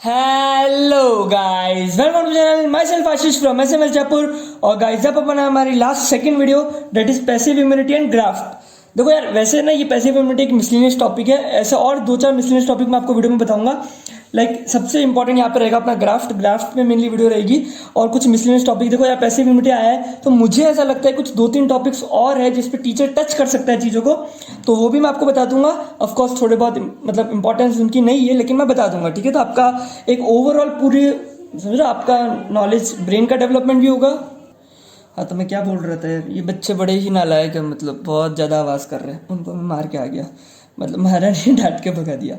Hello guys, welcome to channel myself Ashish from SML Jaipur. और guys अब अपन हमारी last second video that is passive immunity and graft. देखो यार, वैसे ना ये पैसिव इम्यूनिटी एक मिसलिनियस टॉपिक है, ऐसे और दो चार मिसलिनियस टॉपिक मैं आपको वीडियो में बताऊंगा। सबसे इंपॉर्टेंट यहाँ पे रहेगा अपना ग्राफ्ट में मेनली वीडियो रहेगी और कुछ मिसलिनियस टॉपिक। देखो यार, पैसिव इम्यूनिटी आया है तो मुझे ऐसा लगता है कुछ दो तीन टॉपिक्स और है जिस पे टीचर टच कर सकता है चीज़ों को, तो वो भी मैं आपको बता दूंगा। ऑफकोर्स थोड़े बहुत इंपॉर्टेंस उनकी नहीं है, लेकिन मैं बता दूंगा, ठीक है। तो आपका एक ओवरऑल पूरी समझो आपका नॉलेज, ब्रेन का डेवलपमेंट भी होगा। हाँ, तो मैं क्या बोल रहा था यार, ये बच्चे बड़े ही नालायक है, बहुत ज़्यादा आवाज़ कर रहे हैं, उनको मैं मार के आ गया, मारा नहीं, डांट के भगा दिया।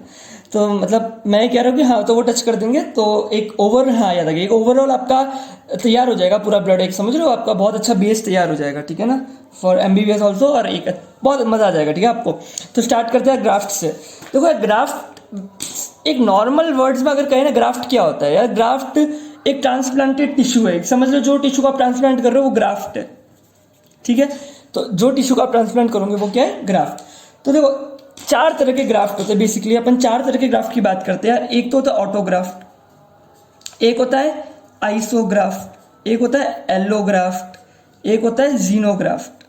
तो मैं कह रहा हूँ कि हाँ, तो वो टच कर देंगे तो एक याद आ गया, एक ओवरऑल आपका तैयार हो जाएगा पूरा ब्लड, एक समझ रहे हो, आपका बहुत अच्छा बेस तैयार हो जाएगा, ठीक है ना, फॉर MBBS ऑल्सो, और एक बहुत मज़ा आ जाएगा, ठीक है आपको। तो स्टार्ट करते हैं ग्राफ्ट से। देखो ग्राफ्ट एक नॉर्मल वर्ड्स में अगर कहें ना, ग्राफ्ट क्या होता है यार, ग्राफ्ट एक ट्रांसप्लांटेड टिश्यू है। समझ लो, जो टिश्यू को आप ट्रांसप्लांट कर रहे हो वो ग्राफ्ट है, ठीक है। तो जो टिश्यू को आप ट्रांसप्लांट करोगे वो क्या है, ग्राफ्ट। तो देखो चार तरह के ग्राफ्ट होते हैं, बेसिकली अपन चार तरह के ग्राफ्ट की बात करते हैं। एक तो होता है ऑटोग्राफ्ट, एक होता है आइसोग्राफ्ट, एक होता है एलोग्राफ्ट, एक होता है जीनोग्राफ्ट,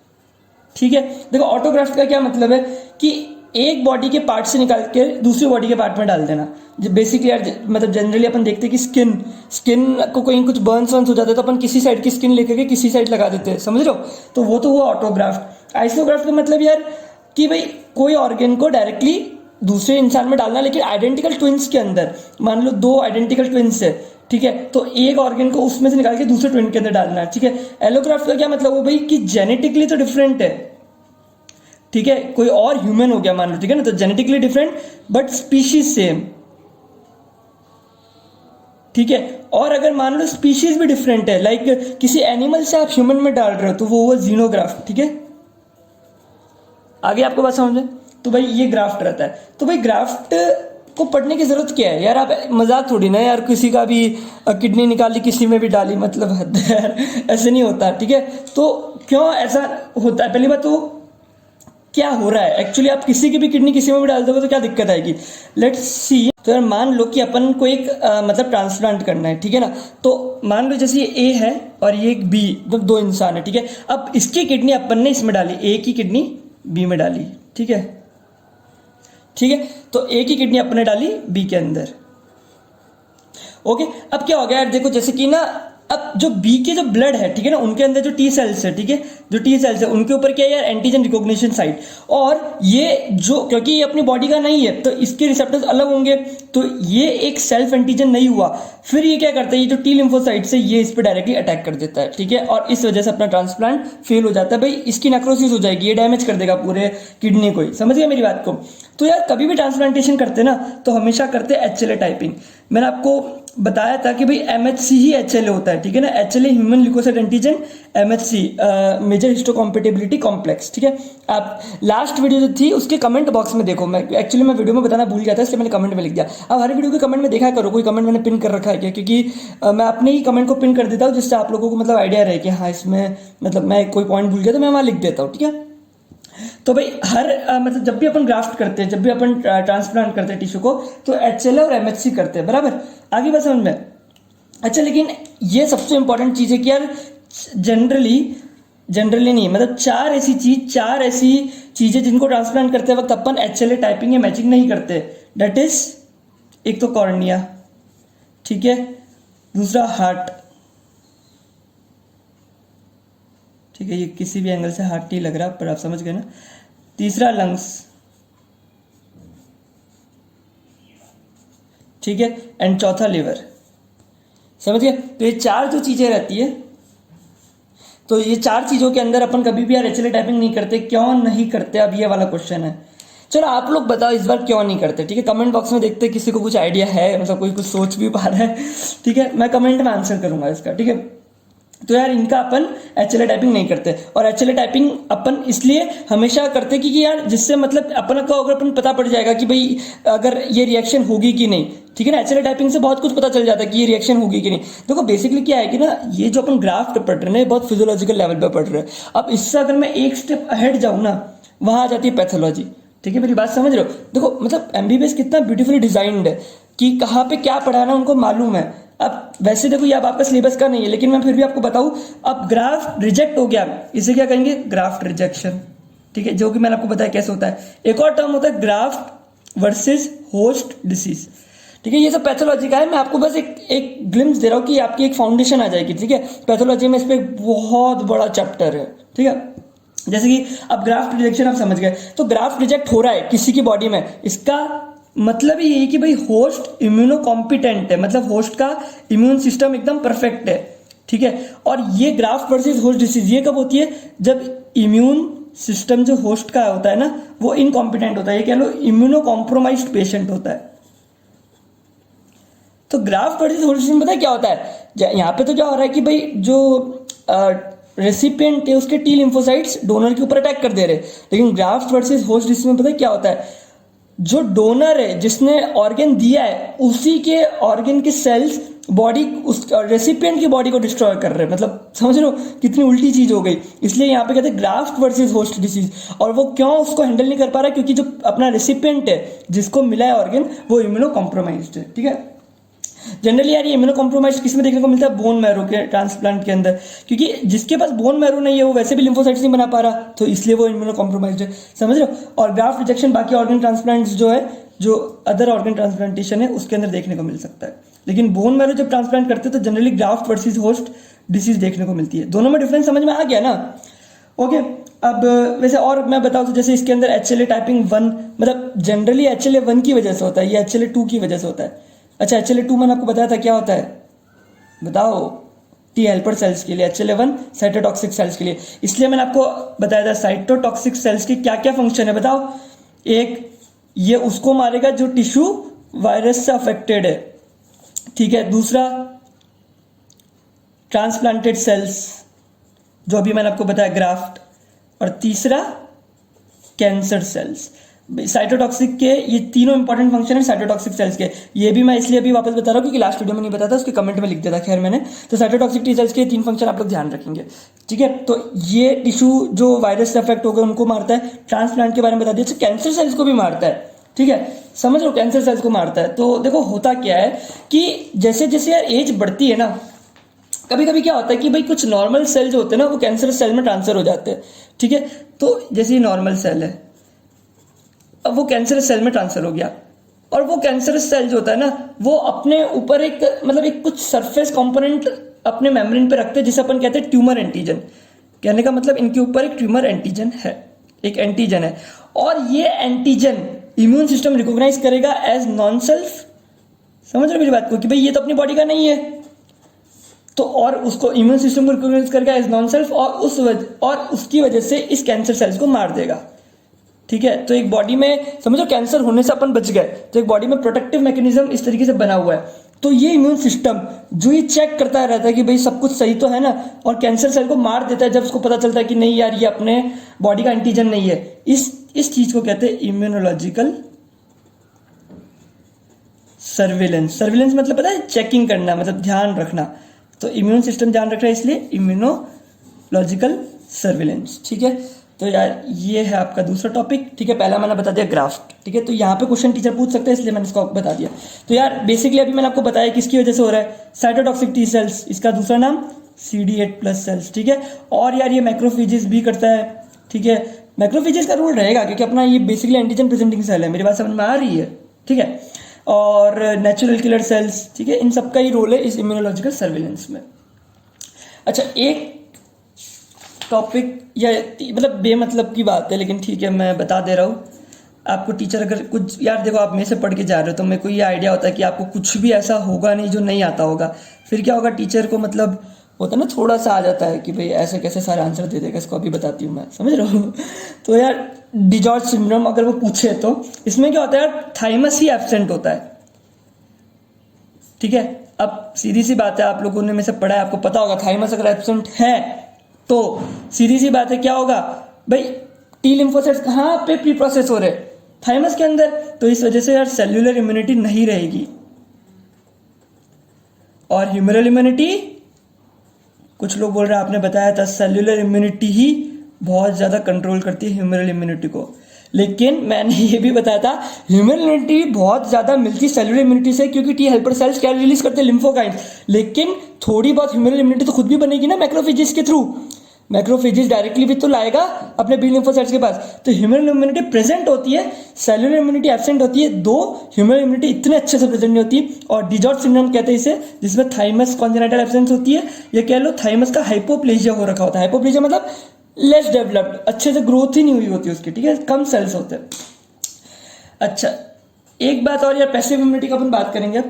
ठीक है। देखो ऑटोग्राफ्ट का क्या मतलब है कि एक बॉडी के पार्ट से निकाल के दूसरी बॉडी के पार्ट में डाल देना। बेसिकली यार जनरली अपन देखते हैं कि स्किन को कहीं कुछ बर्न्स हो जाता है तो अपन किसी साइड की स्किन लेकर के किसी साइड लगा देते हैं, समझ रहे हो। तो वो तो हुआ ऑटोग्राफ्ट। आइसोग्राफ्ट का मतलब यार कि भाई कोई ऑर्गन को डायरेक्टली दूसरे इंसान में डालना, लेकिन आइडेंटिकल ट्विंस के अंदर। मान लो दो आइडेंटिकल ट्विंस है, ठीक है, तो एक ऑर्गन को उसमें से निकाल के दूसरे ट्विन के अंदर डालना है, ठीक है। एलोग्राफ्ट का क्या मतलब हो भाई कि जेनेटिकली तो डिफरेंट है, ठीक है, कोई और ह्यूमन हो गया मान लो, ठीक है ना, तो genetically different but species same, ठीक है। और अगर मान लो स्पीशीज भी डिफरेंट है, लाइक किसी एनिमल से आप ह्यूमन में डाल रहे हो, तो वो हुआ जीनोग्राफ्ट, ठीक है। आगे आपको बात समझ में, तो भाई ये ग्राफ्ट रहता है। तो भाई ग्राफ्ट को पढ़ने की जरूरत क्या है यार, आप मजाक थोड़ी ना यार, किसी का भी किडनी निकाली किसी में भी डाली, मतलब हद है यार, ऐसे नहीं होता, ठीक है। तो क्यों ऐसा होता है, पहली बात तो क्या हो रहा है एक्चुअली, आप किसी की भी किडनी किसी में भी डाल दोगे तो क्या दिक्कत आएगी, लेट्स सी। तो यार मान लो कि अपन को एक ट्रांसप्लांट करना है, ठीक है ना। तो मान लो जैसे ये ए है और ये एक बी, दो इंसान है, ठीक है। अब इसकी किडनी अपन ने इसमें डाली, ए की किडनी बी में डाली, ठीक है, ठीक है। तो ए की किडनी अपन ने डाली बी के अंदर, ओके। अब क्या हो गया यार, देखो जैसे कि ना, अब जो बी के जो ब्लड है, ठीक है ना, उनके अंदर जो टी सेल्स है, ठीक है, जो टी सेल्स है उनके ऊपर क्या है यार, एंटीजन रिकॉग्निशन साइट। और ये जो, क्योंकि ये अपनी बॉडी का नहीं है तो इसके रिसेप्टर्स अलग होंगे, तो ये एक सेल्फ एंटीजन नहीं हुआ। फिर ये क्या करता है, ये जो टी लिम्फोसाइट से ये इस पर डायरेक्टली अटैक कर देता है, ठीक है, और इस वजह से अपना ट्रांसप्लांट फेल हो जाता है। भाई इसकी नेक्रोसिस हो जाएगी, ये डैमेज कर देगा पूरे किडनी को ही, समझ गए मेरी बात को। तो यार कभी भी ट्रांसप्लांटेशन करते ना तो हमेशा करते HLA टाइपिंग। मैंने आपको बताया था कि भाई MHC ही HLA होता है, ठीक है ना, HLA human leukocyte antigen, MHC major histocompatibility complex, ठीक है। आप लास्ट वीडियो जो थी उसके कमेंट बॉक्स में देखो, मैं वीडियो में बताना भूल गया था इसलिए मैंने कमेंट में लिख दिया। अब हर वीडियो के कमेंट में देखा करो, कोई कमेंट मैंने पिन कर रखा है क्या, क्योंकि मैं अपने ही कमेंट को पिन कर देता हूँ जिससे आप लोगों को आइडिया रहे कि हाँ इसमें मैं कोई पॉइंट भूल गया तो मैं वहाँ लिख देता हूँ, ठीक है। तो भाई हर जब भी अपन ग्राफ्ट करते हैं, जब भी अपन ट्रांसप्लांट करते हैं टिश्यू को, तो HLA और MHC करते हैं, बराबर। आगे बात समझ में। अच्छा, लेकिन ये सबसे इंपॉर्टेंट चीज़ है कि यार जनरली नहीं, चार ऐसी चीज़ें जिनको ट्रांसप्लांट करते वक्त अपन HLA टाइपिंग या मैचिंग नहीं करते। डेट इज, एक तो कॉर्निया, ठीक है, दूसरा हार्ट, ठीक है, ये किसी भी एंगल से हार्ट नहीं लग रहा पर आप समझ गए ना। तीसरा लंग्स, ठीक है, एंड चौथा लिवर, समझ गए। तो ये चार जो चीजें रहती है, तो ये चार चीजों के अंदर अपन कभी भी यार HLA टाइपिंग नहीं करते। क्यों नहीं करते, अब ये वाला क्वेश्चन है। चलो आप लोग बताओ इस बार क्यों नहीं करते, ठीक है। कमेंट बॉक्स में देखते किसी को कुछ आइडिया है, कोई कुछ सोच भी पा रहा है, ठीक है, मैं कमेंट में आंसर करूंगा इसका, ठीक है। तो यार इनका अपन HLA टाइपिंग नहीं करते, और HLA टाइपिंग अपन इसलिए हमेशा करते कि यार जिससे अपन को अगर अपन पता पड़ जाएगा कि भाई अगर ये रिएक्शन होगी कि नहीं, ठीक है ना। HLA टाइपिंग से बहुत कुछ पता चल जाता है कि ये रिएक्शन होगी कि नहीं। देखो बेसिकली क्या है कि ना, ये जो अपन ग्राफ्ट पढ़ रहे हैं बहुत फिजियोलॉजिकल लेवल पे पढ़ रहे हैं। अब इससे अगर मैं एक स्टेप अहेड जाऊँ ना, वहां आ जाती है पैथोलॉजी, ठीक है, मेरी बात समझ रहे हो। देखो MBBS कितना ब्यूटीफुली डिजाइंड है। कि कहाँ पे क्या पढ़ाना उनको मालूम है। अब वैसे देखो ये अब आपका सिलेबस का नहीं है, लेकिन मैं फिर भी आपको बताऊं, अब ग्राफ्ट रिजेक्ट हो गया, इसे क्या कहेंगे, ग्राफ्ट रिजेक्शन। ठीक है, जो कि मैंने आपको बताया कैसे होता है। एक और टर्म होता है ग्राफ्ट वर्सेस होस्ट डिसीज। ठीक है, ये सब पैथोलॉजी का है, मैं आपको बस एक ग्लिम्स दे रहा हूँ कि आपकी एक फाउंडेशन आ जाएगी। ठीक है, पैथोलॉजी में इस पर एक बहुत बड़ा चैप्टर है। ठीक है, जैसे कि अब ग्राफ्ट रिजेक्शन आप समझ गए, तो ग्राफ्ट रिजेक्ट हो रहा है किसी की बॉडी में, इसका मतलब ये है कि भाई होस्ट इम्यूनो कॉम्पिटेंट है, मतलब होस्ट का इम्यून सिस्टम एकदम परफेक्ट है। ठीक है, और ये ग्राफ्ट वर्सेस होस्ट डिसीज ये कब होती है, जब इम्यून सिस्टम जो होस्ट का होता है ना वो इनकॉम्पिटेंट होता है, ये कह लो इम्यूनो कॉम्प्रोमाइज्ड पेशेंट होता है। तो ग्राफ्ट वर्सेस होस्ट डिसीज पता है क्या होता है, यहाँ पे तो क्या हो रहा है कि भाई जो रेसिपिएंट है उसके टी लिम्फोसाइट्स डोनर के ऊपर अटैक कर दे रहे, लेकिन ग्राफ्ट वर्सेस होस्ट डिसीज में पता है क्या होता है, जो डोनर है जिसने ऑर्गन दिया है उसी के ऑर्गन के सेल्स बॉडी उस रेसिपिएंट की बॉडी को डिस्ट्रॉय कर रहे हैं। मतलब समझ लो कितनी उल्टी चीज हो गई। इसलिए यहाँ पे कहते हैं ग्राफ्ट वर्सेस होस्ट डिसीज। और वो क्यों उसको हैंडल नहीं कर पा रहा है, क्योंकि जो अपना रेसिपिएंट है जिसको मिला है ऑर्गन वो इम्यूनो कॉम्प्रोमाइज्ड है। ठीक है, जनरली यार ये इम्यूनो कॉम्प्रोमाइज किस में देखने को मिलता है, बोन मैरो के ट्रांसप्लांट के अंदर, क्योंकि जिसके पास बोन मैरो नहीं है वो वैसे भी लिम्फोसाइट्स नहीं बना पा रहा, तो इसलिए वो इम्यूनो कॉम्प्रोमाइज है। समझ रहे हो। और ग्राफ्ट रिजेक्शन बाकी ऑर्गन ट्रांसप्लांट जो है, जो अदर ऑर्गन ट्रांसप्लांटेशन है उसके अंदर देखने को मिल सकता है, लेकिन बोन मैरो जब ट्रांसप्लांट करते हैं तो generally graft versus host disease देखने को मिलती है। दोनों में डिफरेंस समझ में आ गया ना। ओके, अब वैसे और मैं बताऊं तो जैसे इसके अंदर HLA टाइपिंग 1 मतलब जनरली HLA 1 की वजह से होता है, ये HLA 2 की वजह से होता है। अच्छा, HLA 2 मैंने आपको बताया था क्या होता है, बताओ, टी हेल्पर सेल्स के लिए, HLA 1 साइटोटॉक्सिक सेल्स के लिए। इसलिए मैंने आपको बताया था साइटोटॉक्सिक सेल्स की क्या क्या फंक्शन है, बताओ। एक, ये उसको मारेगा जो टिश्यू वायरस से अफेक्टेड है। ठीक है, दूसरा ट्रांसप्लांटेड सेल्स जो अभी मैंने आपको बताया ग्राफ्ट, और तीसरा कैंसर सेल्स। साइटोटॉक्सिक के ये तीनों इंपॉर्टेंट फंक्शन है साइटोटॉक्सिक सेल्स के। ये भी मैं इसलिए अभी वापस बता रहा हूँ क्योंकि लास्ट वीडियो में नहीं बताया था, उसके कमेंट में लिख दिया था खैर मैंने। तो साइटोटॉक्सिक टी सेल्स के 3 फंक्शन आप लोग ध्यान रखेंगे। ठीक है, तो ये टिश्यू जो वायरस से अफेक्ट हो गए उनको मारता है। ट्रांसप्लांट के बारे में बता दिया, कैंसर सेल्स को भी मारता है। ठीक है, समझ लो कैंसर सेल्स को मारता है। तो देखो होता क्या है कि जैसे जैसे यार एज बढ़ती है ना, कभी कभी क्या होता है कि भाई कुछ नॉर्मल सेल जो होते हैं ना वो कैंसर सेल में ट्रांसफर हो जाते हैं। ठीक है, तो जैसे ये नॉर्मल सेल है, अब वो कैंसर सेल में ट्रांसफर हो गया, और वो कैंसर सेल जो होता है ना वो अपने ऊपर एक मतलब एक कुछ सरफेस कंपोनेंट अपने मेम्ब्रेन पे रखते हैं जिसे अपन कहते हैं ट्यूमर एंटीजन। कहने का मतलब इनके ऊपर एक ट्यूमर एंटीजन है, एक एंटीजन है, और ये एंटीजन इम्यून सिस्टम रिकॉग्नाइज करेगा एज नॉन सेल्फ। समझ रहे मेरी बात को कि भाई ये तो अपनी बॉडी का नहीं है, तो और उसको इम्यून सिस्टम को रिकॉग्नाइज करेगा एज नॉन सेल्फ, और उसकी वजह से इस कैंसर सेल्स को मार देगा। ठीक है, तो एक बॉडी में समझो कैंसर होने से अपन बच गए, तो एक बॉडी में प्रोटेक्टिव मैकेनिज्म इस तरीके से बना हुआ है। तो ये इम्यून सिस्टम जो ये चेक करता रहता है कि भाई सब कुछ सही तो है ना, और कैंसर सेल को मार देता है जब उसको पता चलता है कि नहीं यार ये अपने बॉडी का एंटीजन नहीं है। इस चीज को कहते हैं इम्यूनोलॉजिकल सर्विलेंस। सर्विलेंस मतलब पता है, चेकिंग करना, मतलब ध्यान रखना। तो इम्यून सिस्टम ध्यान रख रहा है, इसलिए इम्यूनोलॉजिकल सर्विलेंस। ठीक है, तो यार ये है आपका दूसरा टॉपिक। ठीक है, पहला मैंने बता दिया ग्राफ्ट। ठीक है, तो यहाँ पे क्वेश्चन टीचर पूछ सकते हैं इसलिए मैंने इसको बता दिया। तो यार बेसिकली अभी मैंने आपको बताया किसकी वजह से हो रहा है, साइटोटॉक्सिक टी सेल्स, इसका दूसरा नाम CD8+ सेल्स। ठीक है, और यार ये मैक्रोफेजेस भी करता है। ठीक है, मैक्रोफेजेस का रोल रहेगा क्योंकि अपना ये बेसिकली एंटीजन प्रेजेंटिंग सेल है, मेरी बात समझ में आ रही है। ठीक है, और नेचुरल किलर सेल्स। ठीक है, इन सबका ही रोल है इस इम्यूनोलॉजिकल सर्विलेंस में। अच्छा, एक टॉपिक या मतलब बेमतलब की बात है लेकिन ठीक है मैं बता दे रहा हूँ आपको। टीचर अगर कुछ यार देखो आप मेरे से पढ़ के जा रहे हो तो मेरे को ये आइडिया होता है कि आपको कुछ भी ऐसा होगा नहीं जो नहीं आता होगा। फिर क्या होगा, टीचर को मतलब होता है ना थोड़ा सा आ जाता है कि भाई ऐसे कैसे सारे आंसर दे देगा, इसको अभी बताती हूँ मैं, समझ रहे हो। तो यार डिजॉर्ज सिंड्रोम अगर वो पूछे तो इसमें क्या होता है यार, थाइमस ही एब्सेंट होता है। ठीक है, अब सीधी सी बात है, आप लोगों ने में से पढ़ा है, आपको पता होगा थाइमस अगर एब्सेंट है तो सीधी सी बात है क्या होगा भाई, टी लिम्फोसाइट्स कहाँ पे प्री प्रोसेस हो रहे, थाइमस के अंदर। तो इस वजह से यार सेल्यूलर इम्यूनिटी नहीं रहेगी, और ह्यूमरल इम्यूनिटी, कुछ लोग बोल रहे हैं आपने बताया था सेल्यूलर इम्यूनिटी ही बहुत ज्यादा कंट्रोल करती है ह्यूमरल इम्यूनिटी को, लेकिन मैंने ये भी बताया था ह्यूमन इम्यूनिटी बहुत ज़्यादा मिलती सेलुलर इम्यूनिटी से, क्योंकि टी हेल्पर सेल्स क्या रिलीज करते हैं, लिम्फोकाइंस। लेकिन थोड़ी बहुत ह्यूमन इम्यूनिटी तो खुद भी बनेगी ना मैक्रोफेजेस के थ्रू। मैक्रोफेजेस डायरेक्टली भी तो लाएगा अपने बी लिम्फोसाइट्स के पास। तो ह्यूमन इम्यूनिटी प्रेजेंट होती है, सेलुलर इम्यूनिटी एब्सेंट होती है। दो ह्यूमन इम्यूनिटी इतने अच्छे से प्रेजेंट नहीं होती। और डिजॉर्ड सिंड्रोम कहते हैं इसे, जिसमें थाइमस कॉन्जेनाइटल एब्सेंस होती है, या कह लो थाइमस का हाइपोप्लेजिया हो रखा होता है। हाइपोप्लेजिया मतलब लेस डेवलप्ड, अच्छे से ग्रोथ ही नहीं हुई होती उसकी, ठीक है, कम सेल्स होते हैं। अच्छा, एक बात और यार, पैसिव इम्यूनिटी का अपन बात करेंगे।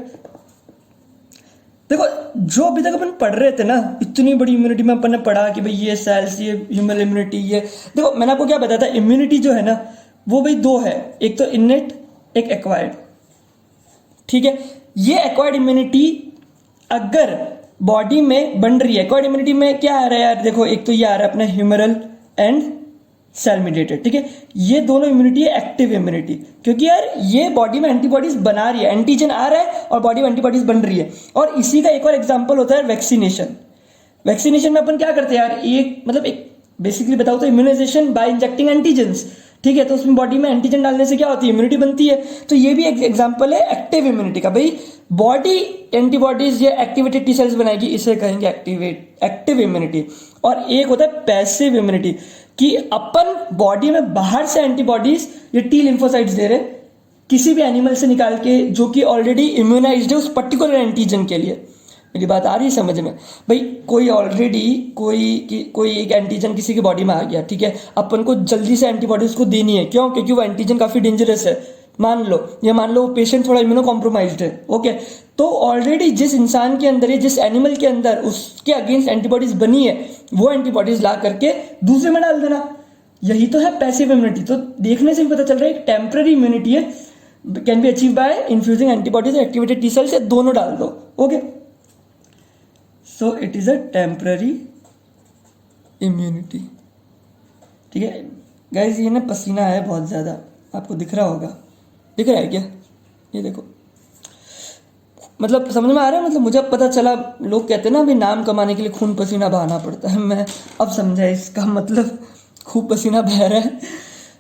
देखो, जो अभी तक अपन पढ़ रहे थे ना, इतनी बड़ी इम्यूनिटी में अपन ने पढ़ा कि भाई ये सेल्स, ये ह्यूमन इम्यूनिटी, ये देखो मैंने आपको क्या बताया था, इम्यूनिटी जो है ना वो भाई दो है, एक तो इननेट, एक एक्वायर्ड, ठीक है। ये एक्वायर्ड इम्यूनिटी अगर बॉडी में बन रही है, एक्वायर्ड इम्यूनिटी में क्या आ रहा है यार, देखो एक तो ये आ रहा है अपना ह्यूमरल एंड सेल मीडिएटेड, ठीक है। ये दोनों इम्यूनिटी है एक्टिव इम्यूनिटी, क्योंकि यार ये बॉडी में एंटीबॉडीज बना रही है, एंटीजन आ रहा है और बॉडी में एंटीबॉडीज बन रही है। और इसी का एक और एग्जांपल होता है वैक्सीनेशन। वैक्सीनेशन में अपन क्या करते हैं यार, एक मतलब एक बेसिकली बताओ तो इम्यूनाइजेशन बाय इंजेक्टिंग एंटीजेंस, ठीक है। तो उसमें बॉडी में एंटीजन डालने से क्या होती है, इम्यूनिटी बनती है। तो ये भी एक एग्जांपल है एक्टिव इम्यूनिटी का, भाई बॉडी एंटीबॉडीज या एक्टिवेटेड टी सेल्स बनाएगी, इसे कहेंगे एक्टिव इम्यूनिटी। और एक होता है पैसिव इम्यूनिटी, कि अपन बॉडी में बाहर से एंटीबॉडीज या टी लिम्फोसाइट्स दे रहे किसी भी एनिमल से निकाल के, जो कि ऑलरेडी इम्यूनाइज्ड है उस पर्टिकुलर एंटीजन के लिए। मेरी बात आ रही है समझ में? भाई कोई ऑलरेडी कोई एक एंटीजन किसी की बॉडी में आ गया, ठीक है, अपन को जल्दी से एंटीबॉडीज को देनी है, क्यों? क्योंकि वो एंटीजन काफी डेंजरस है। मान लो वो पेशेंट थोड़ा इम्यूनो कॉम्प्रोमाइज्ड है, ओके, तो ऑलरेडी जिस इंसान के अंदर या जिस एनिमल के अंदर उसके अगेंस्ट एंटीबॉडीज बनी है, वो एंटीबॉडीज ला करके दूसरे में डाल देना, यही तो है पैसिव इम्यूनिटी। तो देखने से भी पता चल रहा है एक टेम्पररी इम्यूनिटी है, can be achieve by infusing antibodies activated T cells, दोनों डाल दो, okay. So it is a temporary immunity, ठीक है गाइज। ये ना पसीना है बहुत ज्यादा, आपको दिख रहा होगा, दिख रहा है क्या? ये देखो, मतलब समझ में आ रहा है, मतलब मुझे अब पता चला, लोग कहते हैं ना अभी नाम कमाने के लिए खून पसीना बहाना पड़ता है, मैं अब समझा इसका मतलब खूब पसीना बह रहा है,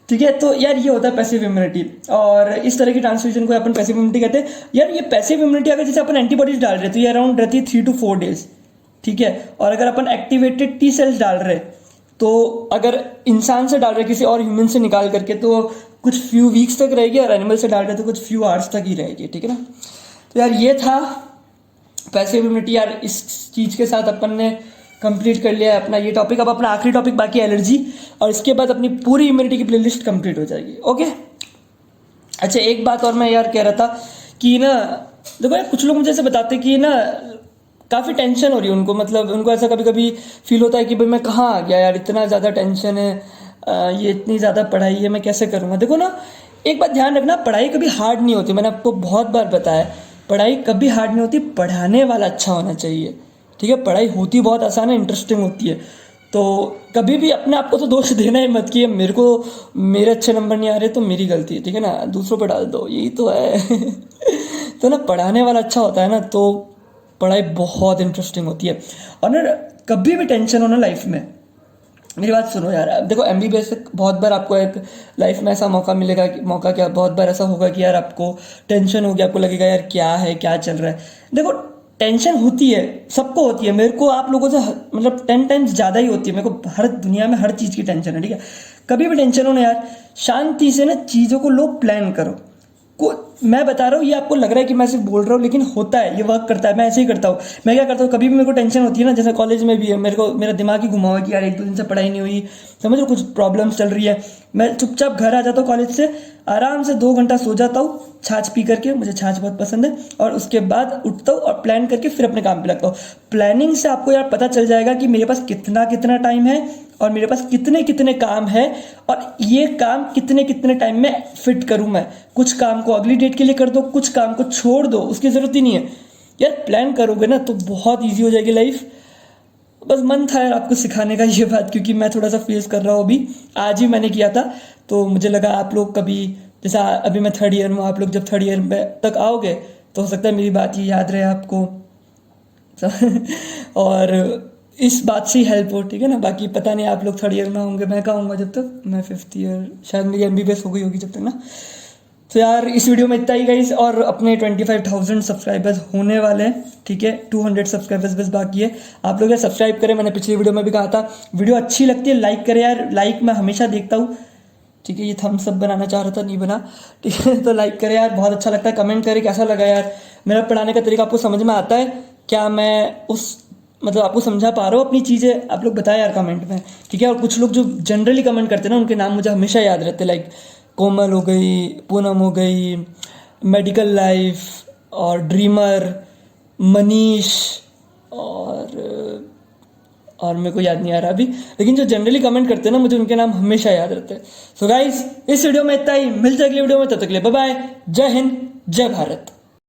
ठीक है। तो यार ये होता है पैसिव इम्यूनिटी, और इस तरह की ट्रांसफ्यूजन को अपन पैसिव इम्यूनिटी कहते हैं। यार ये पैसिव इम्यूनिटी अगर जैसे अपन एंटीबॉडीज डाल रहे तो ये अराउंड रहती है 3 to 4 days, ठीक है। और अगर अपन एक्टिवेटेड टी सेल्स डाल रहे तो अगर इंसान से डाल रहे किसी और ह्यूमन से निकाल करके तो कुछ फ्यू वीक्स तक रहेगी, और एनिमल से डाल रहे तो कुछ फ्यू आवर्स तक ही रहेगी, ठीक है ना। तो यार ये था पैसिव इम्यूनिटी। यार इस चीज के साथ अपन ने कंप्लीट कर लिया है अपना ये टॉपिक। अब अपना आखिरी टॉपिक बाकी एलर्जी, और इसके बाद अपनी पूरी इम्यूनिटी की प्लेलिस्ट कंप्लीट हो जाएगी, ओके। अच्छा, एक बात और मैं यार कह रहा था कि ना, देखो यार कुछ लोग मुझे ऐसे बताते कि ना काफ़ी टेंशन हो रही है उनको, मतलब उनको ऐसा कभी कभी फील होता है कि भाई मैं कहाँ आ गया यार, इतना ज़्यादा टेंशन है, ये इतनी ज़्यादा पढ़ाई है, मैं कैसे करूँगा। देखो ना, एक बात ध्यान रखना, पढ़ाई कभी हार्ड नहीं होती, मैंने आपको बहुत बार बताया, पढ़ाई कभी हार्ड नहीं होती, पढ़ाने वाला अच्छा होना चाहिए, ठीक है। पढ़ाई होती बहुत आसान है, इंटरेस्टिंग होती है। तो कभी भी अपने आप को तो दोष देना ही मत कि मेरे अच्छे नंबर नहीं आ रहे तो मेरी गलती है, ठीक है ना, दूसरों पर डाल दो, यही तो है। तो ना पढ़ाने वाला अच्छा होता है ना, तो पढ़ाई बहुत इंटरेस्टिंग होती है। और ना कभी भी टेंशन हो ना लाइफ में, मेरी बात सुनो यार, देखो एमबीबीएस से बहुत बार आपको एक लाइफ में ऐसा मौका मिलेगा, मौका क्या, बहुत बार ऐसा होगा कि यार आपको टेंशन होगी, आपको लगेगा यार क्या है, क्या चल रहा है। देखो टेंशन होती है, सबको होती है, मेरे को आप लोगों से मतलब 10 टाइम्स ज़्यादा ही होती है, मेरे को हर दुनिया में हर चीज़ की टेंशन है, ठीक है। कभी भी टेंशन हो ना यार, शांति से ना चीज़ों को लो प्लान करो। मैं बता रहा हूँ, ये आपको लग रहा है कि मैं सिर्फ बोल रहा हूँ, लेकिन होता है, ये वर्क करता है। मैं ऐसे ही करता हूँ। मैं क्या करता हूँ, कभी भी मेरे को टेंशन होती है ना, जैसे कॉलेज में भी है, मेरा दिमाग ही घुमा हुआ है कि यार 1-2 दिन से पढ़ाई नहीं हुई, समझो कुछ प्रॉब्लम्स चल रही है, मैं चुपचाप घर आ जाता हूँ कॉलेज से, आराम से 2 घंटा सो जाता हूँ छाछ पी करके, मुझे छाछ बहुत पसंद है, और उसके बाद उठता हूँ और प्लान करके फिर अपने काम पे लगता हूँ। प्लानिंग से आपको यार पता चल जाएगा कि मेरे पास कितना कितना टाइम है, और मेरे पास कितने कितने काम है, और ये काम कितने कितने टाइम में फिट करूँ मैं। कुछ काम को अगली डेट के लिए कर दो, कुछ काम को छोड़ दो, उसकी ज़रूरत ही नहीं है यार। प्लान करोगे ना तो बहुत ईजी हो जाएगी लाइफ। बस मन था यार आपको सिखाने का ये बात, क्योंकि मैं थोड़ा सा फेस कर रहा हूँ अभी, आज ही मैंने किया था, तो मुझे लगा आप लोग कभी, जैसा अभी मैं 3rd ईयर में, आप लोग जब 3rd ईयर में तक आओगे तो हो सकता है मेरी बात ये याद रहे आपको। और इस बात से हेल्प हो, ठीक है ना। बाकी पता नहीं आप लोग 3rd ईयर में होंगे, मैं कहाँ हूँगा जब तक, मैं 5th ईयर, शायद मेरी MBBS हो गई होगी जब तक ना। तो यार इस वीडियो में इतना ही गाइस, और अपने 25,000 सब्सक्राइबर्स होने वाले हैं, ठीक है। 200 सब्सक्राइबर्स बस बाकी है। आप लोग यार सब्सक्राइब करें, मैंने पिछली वीडियो में भी कहा था। वीडियो अच्छी लगती है लाइक करें यार, लाइक मैं हमेशा देखता हूँ, ठीक है। ये थम्स अप बनाना चाह रहा था, नहीं बना, ठीक है। तो लाइक करें यार, बहुत अच्छा लगता है। कमेंट करें कैसा लगा यार, मेरा पढ़ाने का तरीका आपको समझ में आता है क्या, मैं उस मतलब आपको समझा पा रहा हूँ अपनी चीज़ें, आप लोग बताएं यार कमेंट में, ठीक है। और कुछ लोग जो जनरली कमेंट करते हैं ना, उनके नाम मुझे हमेशा याद रहते हैं, लाइक कोमल हो गई, पूनम हो गई, मेडिकल लाइफ, और ड्रीमर, मनीष, और मेरे को याद नहीं आ रहा अभी, लेकिन जो जनरली कमेंट करते हैं ना, मुझे उनके नाम हमेशा याद रहते हैं। सो गाइस इस वीडियो में इतना ही, मिलते हैं अगली वीडियो में, तब तक के लिए बाय बाय, जय हिंद, जय भारत।